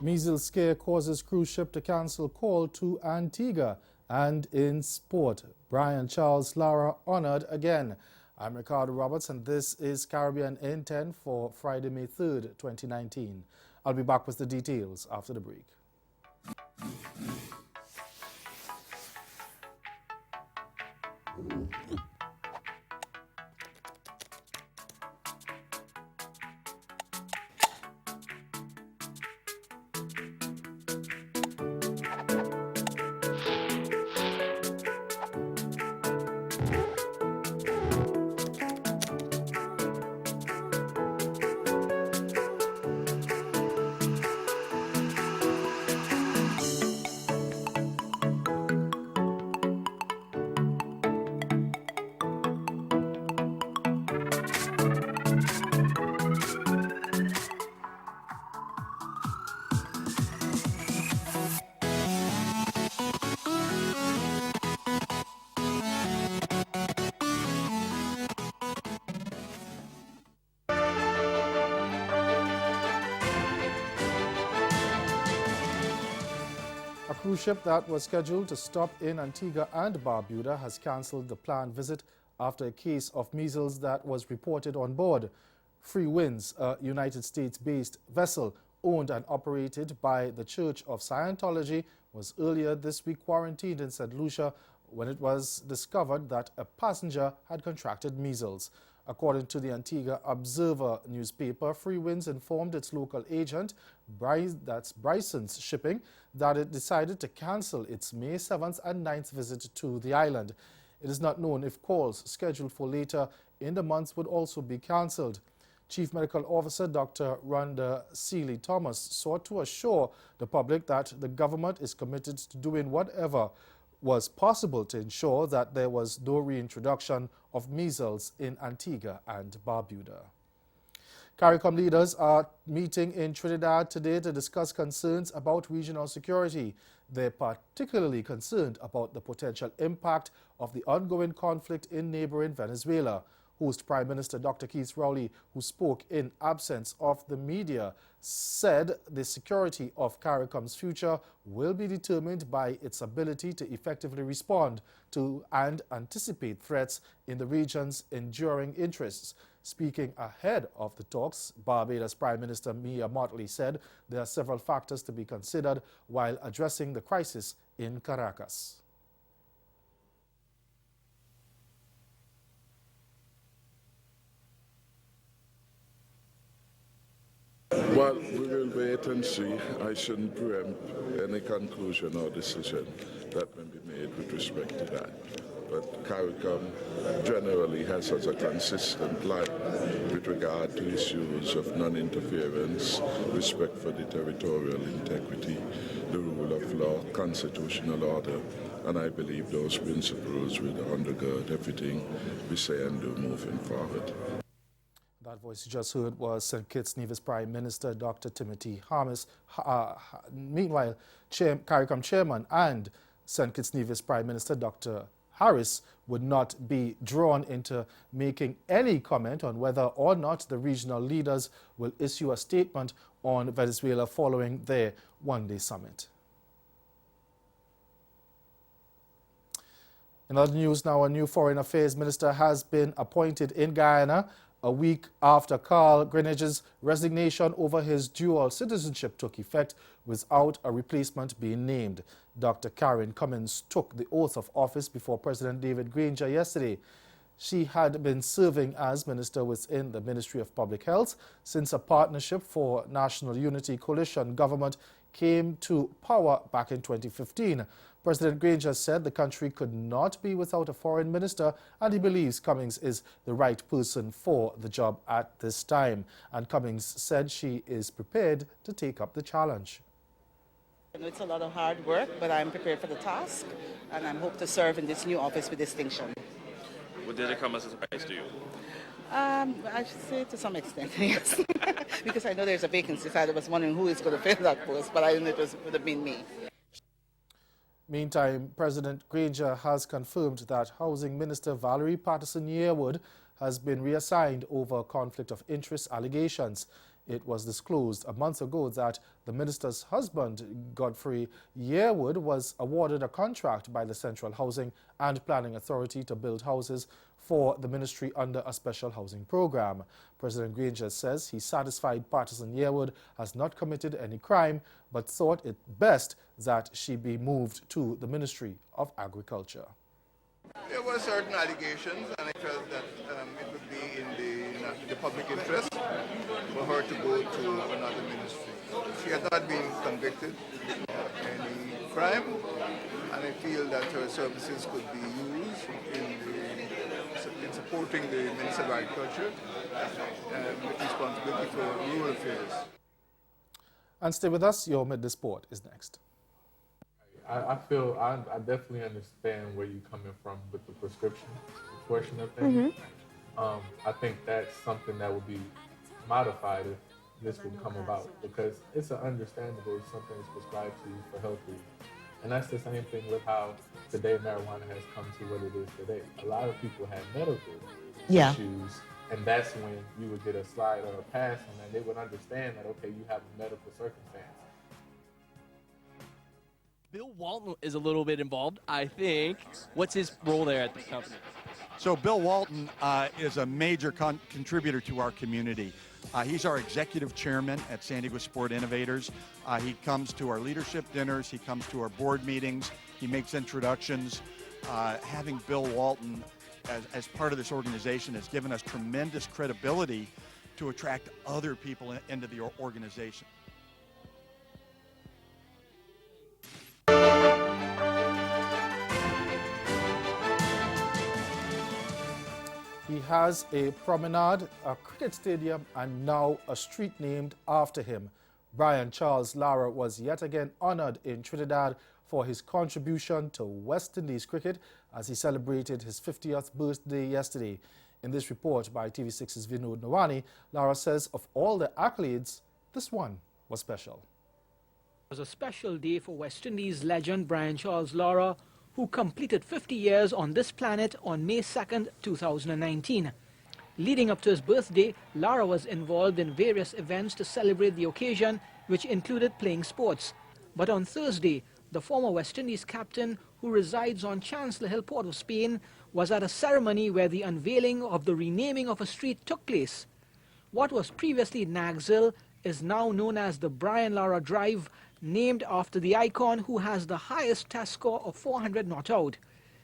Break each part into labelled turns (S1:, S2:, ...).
S1: Measles scare causes cruise ship to cancel call to Antigua. And in sport, Brian Charles Lara honored again. I'm Ricardo Roberts and this is Caribbean in 10 for Friday, May 3rd, 2019. I'll be back with the details after the break. A cruise ship that was scheduled to stop in Antigua and Barbuda has cancelled the planned visit after a case of measles that was reported on board. Free Winds, a United States-based vessel owned and operated by the Church of Scientology, was earlier this week quarantined in St. Lucia when it was discovered that a passenger had contracted measles. According to the Antigua Observer newspaper, Free Winds informed its local agent, that's Bryson's Shipping, that it decided to cancel its May 7th and 9th visit to the island. It is not known if calls scheduled for later in the month would also be cancelled. Chief Medical Officer Dr. Rhonda Seeley Thomas sought to assure the public that the government is committed to doing whatever was possible to ensure that there was no reintroduction of measles in Antigua and Barbuda. CARICOM leaders are meeting in Trinidad today to discuss concerns about regional security. They're particularly concerned about the potential impact of the ongoing conflict in neighboring Venezuela. Host Prime Minister Dr. Keith Rowley, who spoke in absence of the media, said the security of CARICOM's future will be determined by its ability to effectively respond to and anticipate threats in the region's enduring interests. Speaking ahead of the talks, Barbados Prime Minister Mia Mottley said there are several factors to be considered while addressing the crisis in Caracas.
S2: Well, we will wait and see. I shouldn't preempt any conclusion or decision that may be made with respect to that. But CARICOM generally has such a consistent line with regard to issues of non-interference, respect for the territorial integrity, the rule of law, constitutional order, and I believe those principles will undergird everything we say and do moving forward.
S1: That voice you just heard was St. Kitts Nevis Prime Minister Dr. Timothy Harmis. Meanwhile, CARICOM Chairman and St. Kitts Nevis Prime Minister Dr. Harris would not be drawn into making any comment on whether or not the regional leaders will issue a statement on Venezuela following their one-day summit. In other news now, a new Foreign Affairs Minister has been appointed in Guyana a week after Carl Greenidge's resignation over his dual citizenship took effect without a replacement being named. Dr. Karen Cummins took the oath of office before President David Granger yesterday. She had been serving as minister within the Ministry of Public Health since a Partnership for National Unity coalition government came to power back in 2015. President Granger said the country could not be without a foreign minister, and he believes Cummings is the right person for the job at this time. And Cummings said she is prepared to take up the challenge.
S3: It's a lot of hard work, but I'm prepared for the task, and I hope to serve in this new office with distinction.
S4: Did it come as a surprise to you?
S3: I should say to some extent, yes. Because I know there's a vacancy, so I was wondering who is going to fill that post, but I didn't know it would have been me.
S1: Meantime, President Granger has confirmed that Housing Minister Valerie Patterson-Yearwood has been reassigned over conflict of interest allegations. It was disclosed a month ago that the minister's husband, Godfrey Yearwood, was awarded a contract by the Central Housing and Planning Authority to build houses for the ministry under a special housing program. President Granger says he's satisfied Partisan Yearwood has not committed any crime, but thought it best that she be moved to the Ministry of Agriculture.
S5: There were certain allegations, and I felt that it would be in the public interest for her to go to another ministry. She had not been convicted of any crime, and I feel that her services could be used in supporting the Ministry of Agriculture with responsibility for rural affairs.
S1: And stay with us, your Midday Sport is next.
S6: I feel I definitely understand where you're coming from with the prescription portion of things. I think that's something that would be modified if this would come about, because it's understandable if something is prescribed to you for health reasons. And that's the same thing with how today marijuana has come to what it is today. A lot of people have medical issues, and that's when you would get a slide or a pass on that. They would understand that, okay, you have a medical circumstance.
S7: Bill Walton is a little bit involved, I think. What's his role there at the company?
S8: So Bill Walton is a major contributor to our community. He's our executive chairman at San Diego Sport Innovators. He comes to our leadership dinners. He comes to our board meetings. He makes introductions. Having Bill Walton as part of this organization has given us tremendous credibility to attract other people into the organization.
S1: He has a promenade, a cricket stadium, and now a street named after him. Brian Charles Lara was yet again honored in Trinidad for his contribution to West Indies cricket as he celebrated his 50th birthday yesterday. In this report by TV6's Vinod Nawani, Lara says of all the accolades, this one was special.
S9: It was a special day for West Indies legend Brian Charles Lara, who completed 50 years on this planet on May 2nd, 2019. Leading up to his birthday, Lara was involved in various events to celebrate the occasion, which included playing sports. But on Thursday, the former West Indies captain, who resides on Chancellor Hill, Port of Spain, was at a ceremony where the unveiling of the renaming of a street took place. What was previously Nags Hill is now known as the Brian Lara Drive, named after the icon who has the highest test score of 400 not out.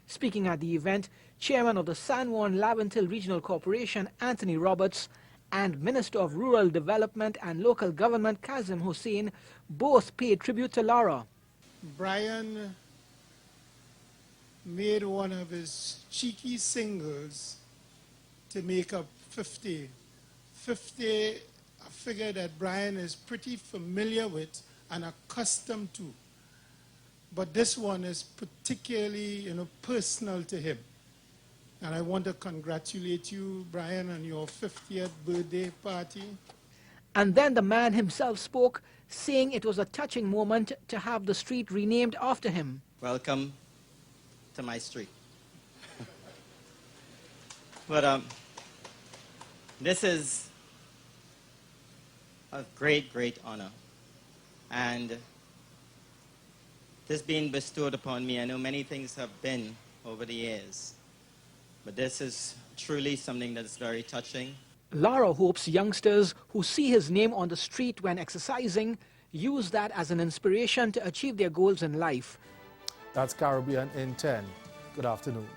S9: Speaking at the event, Chairman of the San Juan Laventille Regional Corporation, Anthony Roberts, and Minister of Rural Development and Local Government, Kazim Hussain, both paid tribute to Lara.
S10: Brian made one of his cheeky singles to make up 50. 50, a figure that Brian is pretty familiar with and accustomed to. But this one is particularly, personal to him. And I want to congratulate you, Brian, on your 50th birthday party.
S9: And then the man himself spoke, saying it was a touching moment to have the street renamed after him.
S11: Welcome to my street. But this is a great, great honor. And this being bestowed upon me, I know many things have been over the years, but this is truly something that is very touching.
S9: Lara hopes youngsters who see his name on the street when exercising use that as an inspiration to achieve their goals in life.
S1: That's Caribbean in 10. Good afternoon.